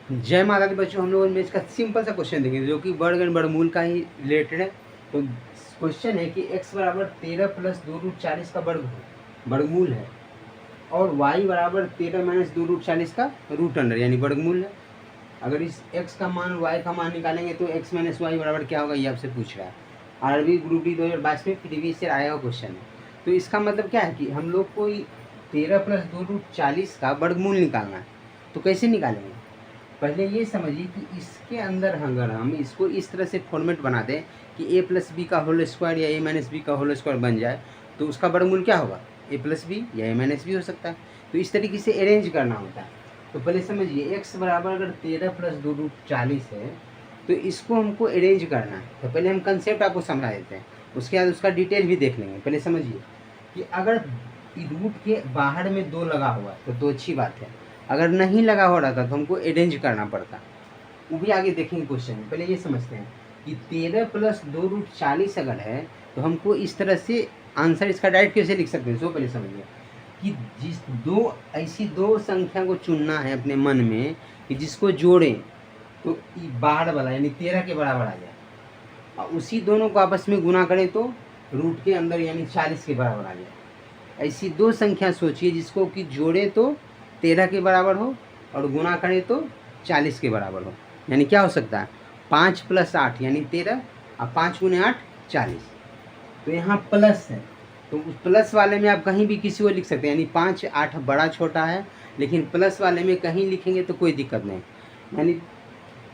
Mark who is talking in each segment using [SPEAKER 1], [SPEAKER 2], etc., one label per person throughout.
[SPEAKER 1] जय माता दी बच्चों, हम लोग में इसका सिंपल सा क्वेश्चन देखेंगे जो कि वर्ग एंड वर्गमूल का ही रिलेटेड है। तो क्वेश्चन है कि x बराबर 13 प्लस 2√40 का वर्गमूल है और y बराबर 13 माइनस 2√40 का रूट अंडर यानी वर्गमूल है। अगर इस x का मान y का मान निकालेंगे तो x माइनस वाई बराबर क्या होगा, ये आपसे पूछ रहा है। आरबी ग्रुप डी 2022 में प्रीवियस ईयर आया हुआ क्वेश्चन है। तो इसका मतलब क्या है कि हम लोग को 13 प्लस 2√40 का वर्गमूल निकालना है। तो कैसे निकालेंगे, पहले ये समझिए कि इसके अंदर अगर हम इसको इस तरह से फॉर्मेट बना दें कि a प्लस बी का होल स्क्वायर या a माइनस बी का होल स्क्वायर बन जाए, तो उसका वर्गमूल क्या होगा, a प्लस बी या a माइनस बी हो सकता है। तो इस तरीके से अरेंज करना होता है। तो पहले समझिए x बराबर अगर 13 प्लस 2√40 है तो इसको हमको अरेंज करना है। तो पहले हम कंसेप्ट आपको समझा देते हैं, उसके बाद उसका डिटेल भी देख लेंगे। पहले समझिए कि अगर रूट के बाहर में 2 लगा हुआ है तो अच्छी बात है, अगर नहीं लगा हो रहा था तो हमको अरेंज करना पड़ता, वो भी आगे देखेंगे क्वेश्चन में। पहले ये समझते हैं कि 13 प्लस 2√40 अगर है तो हमको इस तरह से आंसर इसका डायरेक्ट कैसे लिख सकते हैं। सो पहले समझिए कि ऐसी दो संख्या को चुनना है अपने मन में कि जिसको जोड़ें तो बाहर वाला यानी 13 के बराबर आ जाए, और उसी दोनों को आपस में गुना करें तो रूट के अंदर यानी 40 के बराबर आ जाए। ऐसी दो संख्या सोचिए जिसको कि जोड़े तो 13 के बराबर हो और गुना करें तो 40 के बराबर हो। यानी क्या हो सकता है, 5 प्लस 8 यानी 13 और 5 गुने 8 40। तो यहाँ प्लस है तो उस प्लस वाले में आप कहीं भी किसी को लिख सकते हैं, यानी 5 8 बड़ा छोटा है लेकिन प्लस वाले में कहीं लिखेंगे तो कोई दिक्कत नहीं। यानी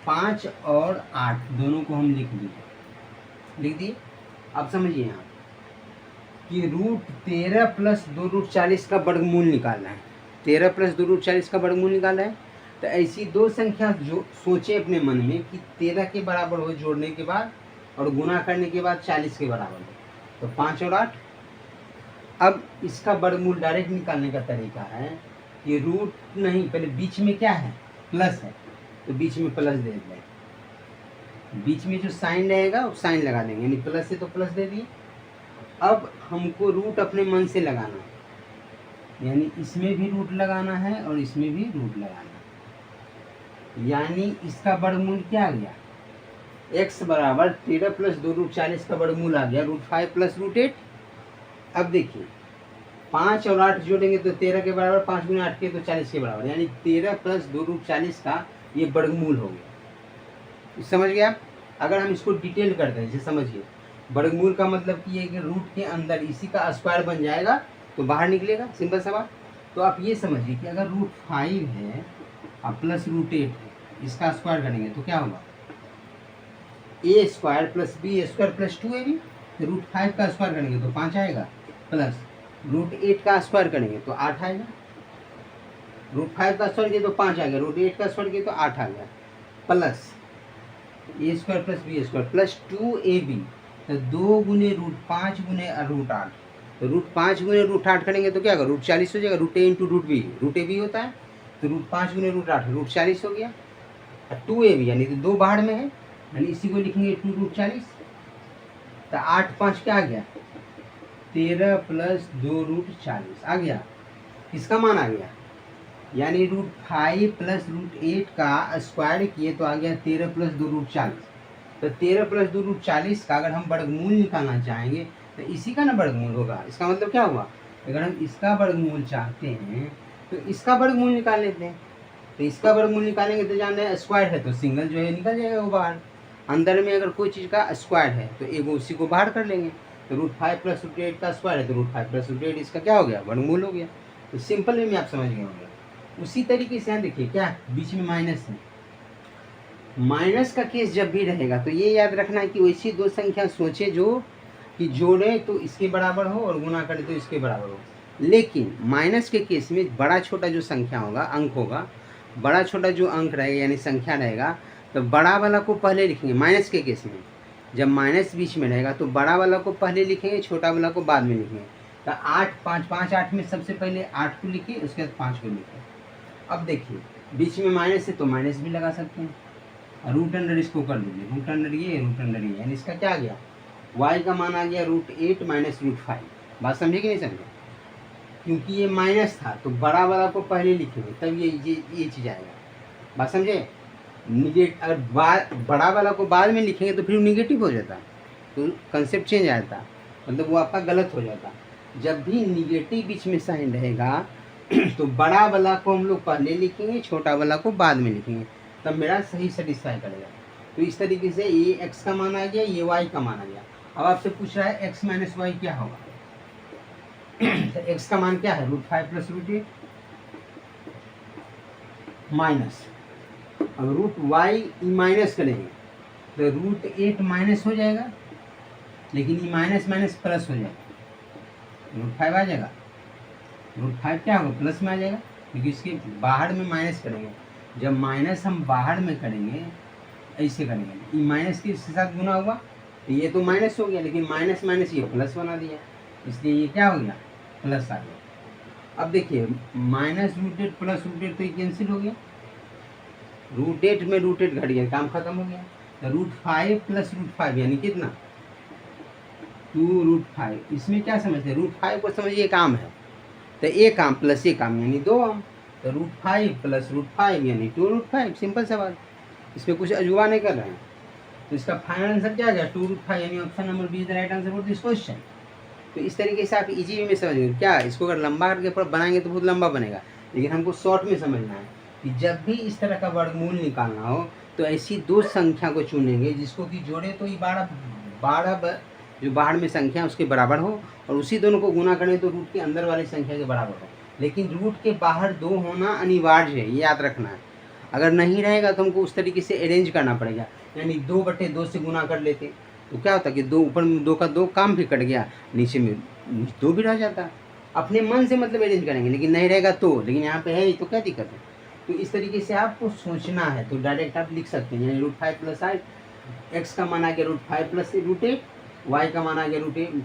[SPEAKER 1] 5 और 8 दोनों को हम लिख दिए। अब समझिए यहाँ कि रूट 13 प्लस 2√40 का वर्गमूल निकालना है। 13 प्लस 2√40 का वर्गमूल निकालना है। तो ऐसी दो संख्या जो सोचे अपने मन में कि 13 के बराबर हो जोड़ने के बाद और गुना करने के बाद 40 के बराबर हो, तो 5 और 8। अब इसका वर्गमूल डायरेक्ट निकालने का तरीका है कि रूट नहीं, पहले बीच में क्या है, प्लस है, तो बीच में प्लस दे दें। बीच में जो साइन रहेगा वो साइन लगा देंगे, यानी प्लस है तो प्लस दे दिए। अब हमको रूट अपने मन से लगाना है, यानी इसमें भी रूट लगाना है और इसमें भी रूट लगाना है। यानी इसका वर्गमूल क्या आ गया, x बराबर 13 प्लस 2√40 का वर्गमूल आ गया √5 प्लस √8। अब देखिए 5 और 8 जोड़ेंगे तो 13 के बराबर, 5 गुने 8 के तो 40 के बराबर, यानी 13 प्लस 2√40 का ये वर्गमूल हो गया। समझ गए आप। अगर हम इसको डिटेल करते हैं, जैसे समझिए वर्गमूल का मतलब कि ये कि रूट के अंदर इसी का स्क्वायर बन जाएगा तो बाहर निकलेगा, सिंपल सा बात। तो आप ये समझिए कि अगर √5 है और प्लस √8 है, इसका स्क्वायर करेंगे तो क्या होगा, a square plus B square plus 2ab। √5 का स्क्वायर करेंगे तो 5 आएगा, प्लस √8 का स्क्वायर करेंगे तो 8 आएगा। √5 का स्क्वायर किया तो 5 आ गया, √8 का स्क्वायर किया तो 8 आ गया, plus a square plus B square plus 2ab। तो 2 गुने √5 गुने √8, तो √5 गुने √8 करेंगे तो क्या होगा, √40 हो जाएगा। √a इंटू √b, √ab होता है, तो √5 गुने √8 √40 हो गया। 2ab यानी तो 2 बाहर में है, यानी इसी को लिखेंगे 2√40। तो 8 5 क्या आ गया, 13 प्लस 2√40 आ गया। किसका मान आ गया, यानी √5 प्लस √8 का स्क्वायर किए तो आ गया 13 प्लस 2√40। तो 13 प्लस 2√40 का अगर हम वर्गमूल निकालना चाहेंगे तो इसी का ना वर्गमूल होगा। इसका मतलब क्या हुआ, अगर हम इसका वर्गमूल चाहते हैं तो इसका वर्गमूल निकाल लेते हैं। तो इसका वर्गमूल निकालेंगे तो जान रहे हैं स्क्वायर है तो सिंगल जो है निकल जाएगा वो बाहर। अंदर में अगर कोई चीज़ का स्क्वायर है तो एगो उसी को बाहर कर लेंगे। तो √5 प्लस √8 का स्क्वायर है तो √5 प्लस √8 इसका क्या हो गया, वर्गमूल हो गया। तो सिंपल वे में आप समझ गए होंगे। उसी तरीके से यहाँ देखिए क्या बीच में माइनस है, माइनस का केस जब भी रहेगा तो ये याद रखना है कि वैसी दो संख्या सोचे जो कि जोड़े तो इसके बराबर हो और गुना करें तो इसके बराबर हो। लेकिन माइनस के केस में बड़ा छोटा जो संख्या होगा, अंक होगा, बड़ा छोटा जो अंक रहेगा यानी संख्या रहेगा, तो बड़ा वाला को पहले लिखेंगे। माइनस के केस में जब माइनस बीच में रहेगा तो बड़ा वाला को पहले लिखेंगे, छोटा वाला को बाद में लिखेंगे। तो 8 5 5 8 में सबसे पहले 8 को लिखिए, उसके बाद 5 को लिखिए। अब देखिए बीच में माइनस है तो माइनस भी लगा सकते हैं, रूट अंडर इसको कर लीजिए, रूट अंडर ये रूट अंडर ये, यानी इसका क्या आ गया, y का मान आ गया √8 माइनस √5। बात समझे कि नहीं समझे, क्योंकि ये माइनस था तो बड़ा वाला को पहले लिखेंगे तब ये चीज़ आएगा। बात समझे। अगर बड़ा वाला को बाद में लिखेंगे तो फिर निगेटिव हो जाता, तो कंसेप्ट चेंज आ जाता, मतलब वो आपका गलत हो जाता। जब भी निगेटिव बीच में साइन रहेगा तो बड़ा वाला को हम लोग पहले लिखेंगे, छोटा वाला को बाद में लिखेंगे, तब मेरा सही सेटिस्फाई करेगा। तो इस तरीके से ये x का मान आ गया, ये y का मान आ गया। अब आपसे पूछ रहा है x माइनस वाई क्या होगा। तो x का मान क्या है, √5 + √8 माइनस, अब √y माइनस करेंगे तो √8 माइनस हो जाएगा, लेकिन ये माइनस माइनस प्लस हो जाएगा, √5 आ जाएगा, √5 क्या होगा, प्लस में आ जाएगा, क्योंकि इसके बाहर में माइनस करेंगे। जब माइनस हम बाहर में करेंगे, ऐसे करेंगे, ये माइनस के साथ गुना हुआ तो ये तो माइनस हो गया, लेकिन माइनस माइनस ये प्लस बना दिया, इसलिए ये क्या हो गया, प्लस आ गया। अब देखिए माइनस √8 प्लस √8 तो ये कैंसिल हो गया, √8 में √8 घट गया, काम खत्म हो गया। तो √5 + √5 यानी कितना, 2√5। इसमें क्या समझते हैं, √5 को समझिए काम है, तो एक काम प्लस एक काम यानी 2 आम, तो √5 + √5 यानी 2√5, सिंपल सवाल, इसमें कुछ अजूबा नहीं कर रहे हैं। तो इसका फाइनल आंसर क्या आ गया, 2√5, यानी option number B is the right answer for this question. तो इस तरीके से आप इजी वे में समझेंगे। क्या इसको अगर लंबा करके पर बनाएंगे तो बहुत लंबा बनेगा, लेकिन हमको शॉर्ट में समझना है कि जब भी इस तरह का वर्गमूल निकालना हो तो ऐसी दो संख्या को चुनेंगे जिसको कि जोड़े तो ये 12 जो बाहर में संख्या उसके बराबर हो, और उसी दोनों को गुना करें तो रूट के अंदर वाली संख्या के बराबर हो। लेकिन रूट के बाहर 2 होना अनिवार्य है, ये याद रखना है। अगर नहीं रहेगा तो हमको उस तरीके से अरेंज करना पड़ेगा, यानी 2/2 से गुना कर लेते तो क्या होता कि 2 ऊपर में 2 का 2 काम भी कट गया, नीचे में 2 भी रह जाता। अपने मन से मतलब अरेंज करेंगे, लेकिन नहीं रहेगा तो, लेकिन यहाँ पे है ही तो क्या दिक्कत है। तो इस तरीके से आपको सोचना है, तो डायरेक्ट आप लिख सकते हैं, यानी √5 + 8, x का मान आ गया √5 + √8, y का मान आ गया √8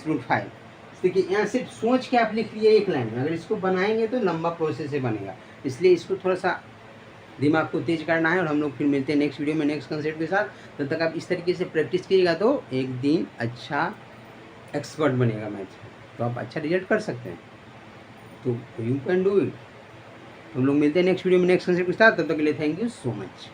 [SPEAKER 1] - √5। देखिए यहाँ सिर्फ सोच के आप लिख लिए एक लाइन में, अगर इसको बनाएंगे तो लंबा प्रोसेस से बनेगा, इसलिए इसको थोड़ा सा दिमाग को तेज करना है। और हम लोग फिर मिलते हैं नेक्स्ट वीडियो में नेक्स्ट कंसेप्ट के साथ। तब तक आप इस तरीके से प्रैक्टिस कीजिएगा तो एक दिन अच्छा एक्सपर्ट बनेगा मैथ में, तो आप अच्छा रिजल्ट कर सकते हैं। तो यू कैन डू इट। हम लोग मिलते हैं नेक्स्ट वीडियो में नेक्स्ट कंसेप्ट के साथ, तब तक के लिए थैंक यू सो मच।